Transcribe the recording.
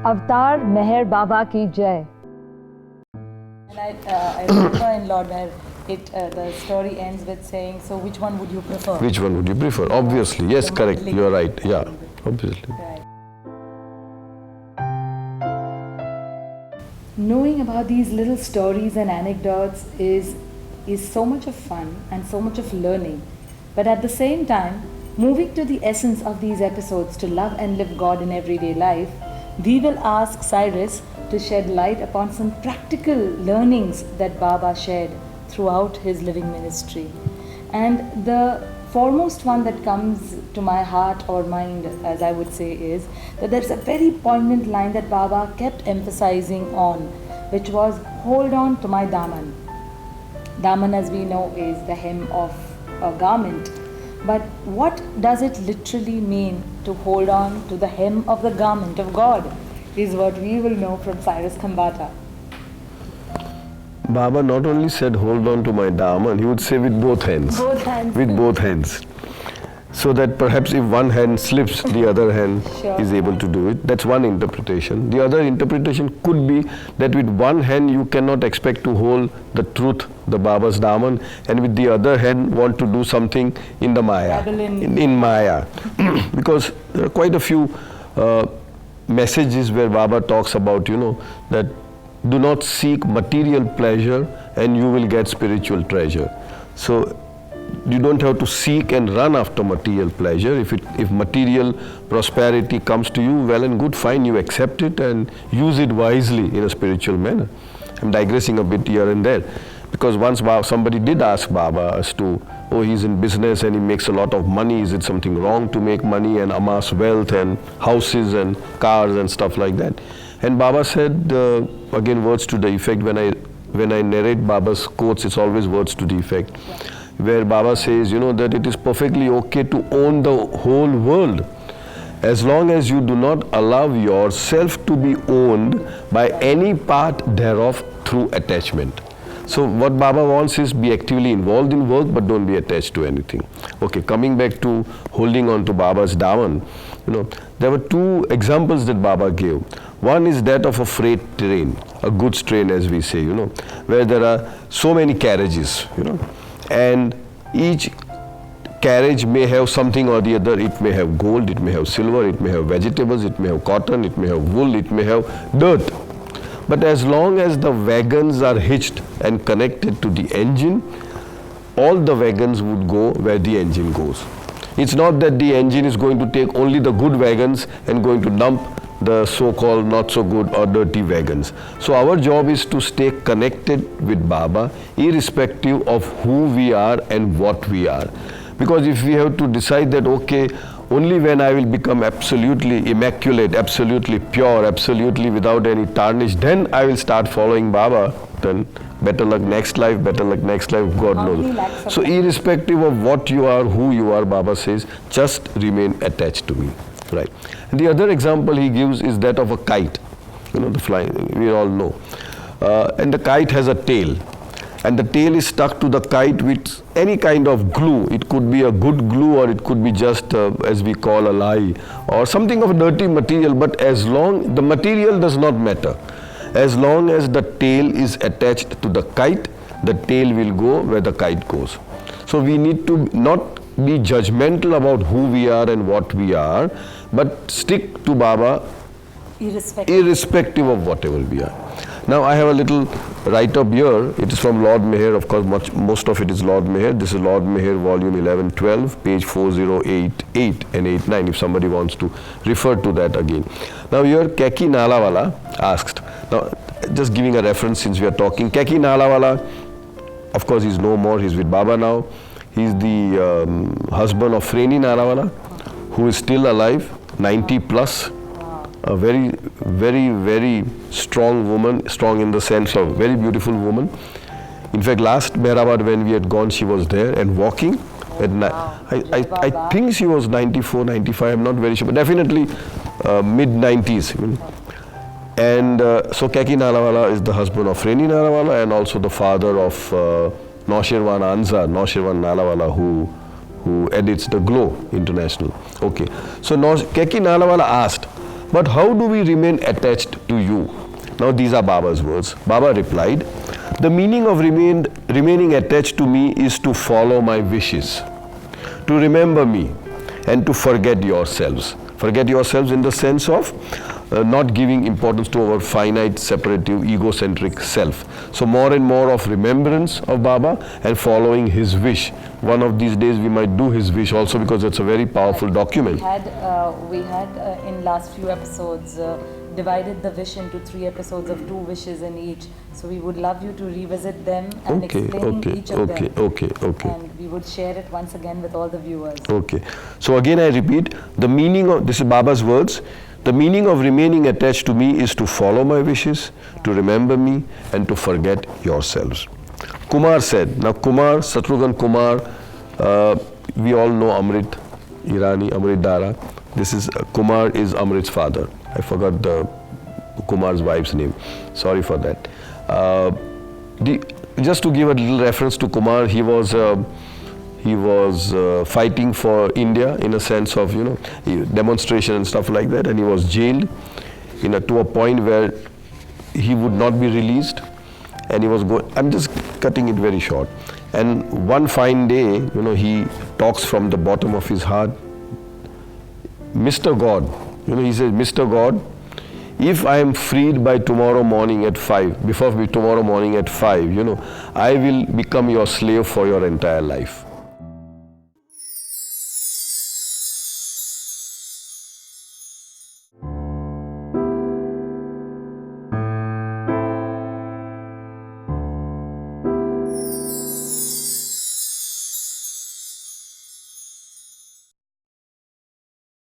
Avatar Meher Baba ki Jai. And I remember in Lord where the story ends with saying, so which one would you prefer? Which one would you prefer? Obviously, yes, correct. You are right. Yeah, obviously. Right. Knowing about these little stories and anecdotes is so much of fun and so much of learning. But at the same time, moving to the essence of these episodes to love and live God in everyday life, we will ask Cyrus to shed light upon some practical learnings that Baba shared throughout his living ministry. And the foremost one that comes to my heart or mind, as I would say, is that there's a very poignant line that Baba kept emphasizing on, which was, hold on to my daman. Daman, as we know, is the hem of a garment. But what does it literally mean to hold on to the hem of the garment of God is what we will know from Cyrus Khambata. Baba not only said, hold on to my daman, he would say with both hands. Both hands. With both hands. So that perhaps if one hand slips, the other hand Sure. is able to do it. That's one interpretation. The other interpretation could be that with one hand you cannot expect to hold the truth, the Baba's daman, and with the other hand want to do something in the Maya. In Maya. Because there are quite a few messages where Baba talks about, that do not seek material pleasure and you will get spiritual treasure. So you don't have to seek and run after material pleasure. If material prosperity comes to you, well and good, fine, you accept it and use it wisely in a spiritual manner. I'm digressing a bit here and there, because once somebody did ask Baba as to, he's in business and he makes a lot of money, is it something wrong to make money and amass wealth and houses and cars and stuff like that? And Baba said, again words to the effect, when I narrate Baba's quotes, it's always words to the effect, where Baba says, that it is perfectly okay to own the whole world, as long as you do not allow yourself to be owned by any part thereof through attachment. So what Baba wants is be actively involved in work, but don't be attached to anything. Okay, coming back to holding on to Baba's daman, there were two examples that Baba gave. One is that of a freight train, a goods train as we say, where there are so many carriages, and each carriage may have something or the other. It may have gold, it may have silver, it may have vegetables, it may have cotton, it may have wool, it may have dirt. But as long as the wagons are hitched and connected to the engine, all the wagons would go where the engine goes. It's not that the engine is going to take only the good wagons and going to dump the so-called not so good or dirty wagons. So our job is to stay connected with Baba, irrespective of who we are and what we are. Because if we have to decide that, okay, only when I will become absolutely immaculate, absolutely pure, absolutely without any tarnish, then I will start following Baba, then better luck next life, God knows. So irrespective of what you are, who you are, Baba says, just remain attached to me. Right. And the other example he gives is that of a kite, the flying, we all know. And the kite has a tail. And the tail is stuck to the kite with any kind of glue. It could be a good glue, or it could be just, as we call, a lie, or something of a dirty material. But as long, the material does not matter. As long as the tail is attached to the kite, the tail will go where the kite goes. So we need to not be judgmental about who we are and what we are, but stick to Baba irrespective of whatever we are. Now I have a little write-up here. It is from Lord Meher, of course, most of it is Lord Meher. This is Lord Meher, volume 11-12, page 4088 and 89, if somebody wants to refer to that again. Now here, Keki Nalawala asked, now just giving a reference since we are talking, Keki Nalawala, of course he's no more, he's with Baba now. He's the husband of Freni Nalawala, who is still alive, 90 plus. A very, very, very strong woman, strong in the sense of very beautiful woman. In fact, last Mehrabad when we had gone, she was there and walking. I think she was 94, 95, I'm not very sure, but definitely mid-90s. And so Keki Nalawala is the husband of Freni Nalawala and also the father of Naushirwan Anza, Naushirwan Nalawala, who edits the Glow International. Okay, so Keki Nalawala asked, But how do we remain attached to you? Now these are Baba's words. Baba replied, the meaning of remaining attached to me is to follow my wishes, to remember me, and to forget yourselves. Forget yourselves in the sense of not giving importance to our finite, separative, egocentric self. So more and more of remembrance of Baba and following his wish. One of these days we might do his wish also, because it's a very powerful document. We had in last few episodes divided the wish into 3 episodes of 2 wishes in each. So we would love you to revisit them and explain each of them. Okay. And we would share it once again with all the viewers. Okay. So again I repeat, the meaning of, this is Baba's words, the meaning of remaining attached to me is to follow my wishes, to remember me, and to forget yourselves. Kumar said, now Kumar, Satrughan Kumar, we all know Amrit Irani, Amrit Dara. This is, Kumar is Amrit's father. I forgot the Kumar's wife's name. Sorry for that. Just to give a little reference to Kumar, he was fighting for India in a sense of, demonstration and stuff like that, and he was jailed to a point where he would not be released, and he was going. I'm just cutting it very short. And one fine day, he talks from the bottom of his heart. Mr. God, he says, Mr. God, if I am freed by tomorrow morning at 5, before tomorrow morning at 5, I will become your slave for your entire life.